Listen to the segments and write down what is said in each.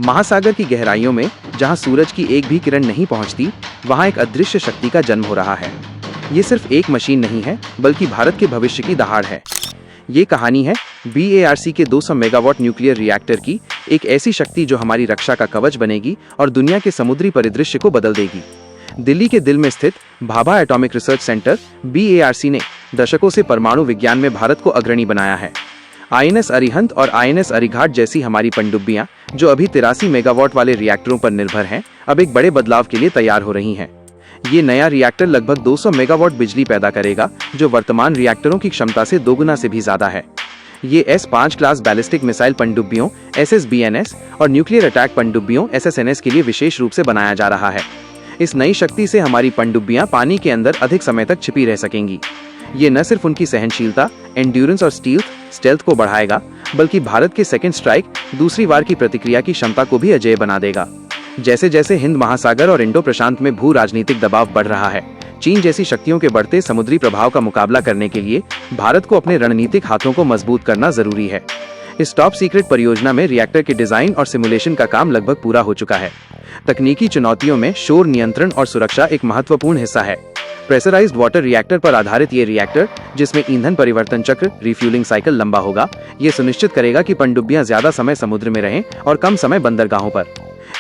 महासागर की गहराइयों में, जहां सूरज की एक भी किरण नहीं पहुंचती, वहां एक अदृश्य शक्ति का जन्म हो रहा है। ये सिर्फ एक मशीन नहीं है, बल्कि भारत के भविष्य की दहाड़ है। ये कहानी है BARC के 200 मेगावाट न्यूक्लियर रिएक्टर की, एक ऐसी शक्ति जो हमारी रक्षा का कवच बनेगी और दुनिया के समुद्री परिदृश्य को बदल देगी। दिल्ली के दिल में स्थित Bhabha atomic research centre BARC ने दशकों से परमाणु विज्ञान में भारत को अग्रणी बनाया है। INS अरिहंत और INS अरिघाट जैसी हमारी पनडुब्बियां, जो अभी 83 मेगावाट वाले रिएक्टरों पर निर्भर हैं, अब एक बड़े बदलाव के लिए तैयार हो रही हैं। ये नया रिएक्टर लगभग 200 मेगावाट बिजली पैदा करेगा, जो वर्तमान रिएक्टरों की क्षमता से दोगुना से भी ज्यादा है। ये S-5 क्लास बैलिस्टिक मिसाइल पनडुब्बियों SSBNS और न्यूक्लियर अटैक पनडुब्बियों SSNS के लिए विशेष रूप से बनाया जा रहा है। इस नई शक्ति से हमारी पनडुब्बियां पानी के अंदर अधिक समय तक छिपी रह सकेंगी। ये न सिर्फ उनकी सहनशीलता, एंड्योरेंस और स्टेल्थ को बढ़ाएगा, बल्कि भारत के सेकेंड स्ट्राइक, दूसरी वार की प्रतिक्रिया की क्षमता को भी अजेय बना देगा। जैसे जैसे हिंद महासागर और इंडो प्रशांत में भू राजनीतिक दबाव बढ़ रहा है, चीन जैसी शक्तियों के बढ़ते समुद्री प्रभाव का मुकाबला करने के लिए भारत को अपने रणनीतिक हाथों को मजबूत करना जरूरी है। इस टॉप सीक्रेट परियोजना में रिएक्टर के डिजाइन और सिमुलेशन का काम लगभग पूरा हो चुका है। तकनीकी चुनौतियों में शोर नियंत्रण और सुरक्षा एक महत्वपूर्ण हिस्सा है। प्रेशराइज्ड वाटर रिएक्टर पर आधारित ये रिएक्टर, जिसमें ईंधन परिवर्तन चक्र रिफ्यूलिंग साइकिल लंबा होगा, ये सुनिश्चित करेगा कि पनडुब्बियां ज्यादा समय समुद्र में रहें और कम समय बंदरगाहों पर।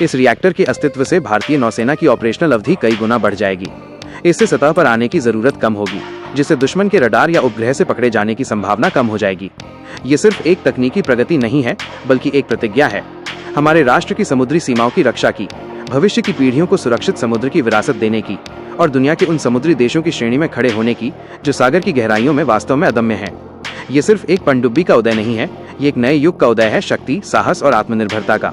इस रिएक्टर के अस्तित्व से भारतीय नौसेना की ऑपरेशनल अवधि कई गुना बढ़ जाएगी। इससे सतह पर आने की जरूरत कम होगी, जिससे दुश्मन के रडार या उपग्रह से पकड़े जाने की संभावना कम हो जाएगी। ये सिर्फ एक तकनीकी प्रगति नहीं है, बल्कि एक प्रतिज्ञा है हमारे राष्ट्र की समुद्री सीमाओं की रक्षा की, भविष्य की पीढ़ियों को सुरक्षित समुद्र की विरासत देने की और दुनिया के उन समुद्री देशों की श्रेणी में खड़े होने की जो सागर की गहराइयों में वास्तव में अदम्य हैं। ये सिर्फ एक पनडुब्बी का उदय नहीं है, ये एक नए युग का उदय है, शक्ति, साहस और आत्मनिर्भरता का।